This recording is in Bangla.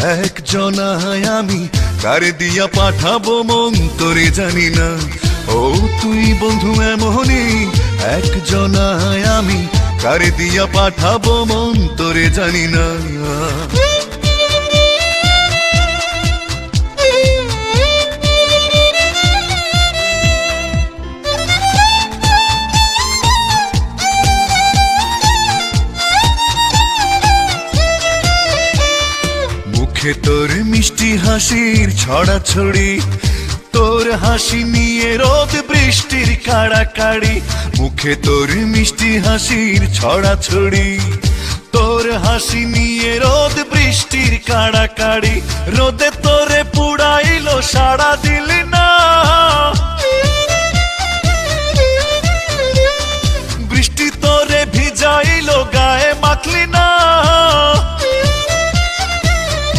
একজনায় আমি কারে দিয়া পাঠাবো মন তোরে জানি না। ও তুই বন্ধু এমনই একজনায় আমি কারে দিয়া পাঠাবো মন তোরে জানি না। মুখে তোর মিষ্টি হাসির ছড়াছড়ি, তোর হাসি নিয়ে রোদ বৃষ্টির কাড়াকাড়ি। মুখে তোর মিষ্টি হাসির ছড়াছড়ি, তোর হাসি নিয়ে রোদ বৃষ্টির কাড়াকাড়ি। রোদে তোরে পুড়াইলো সারা দিল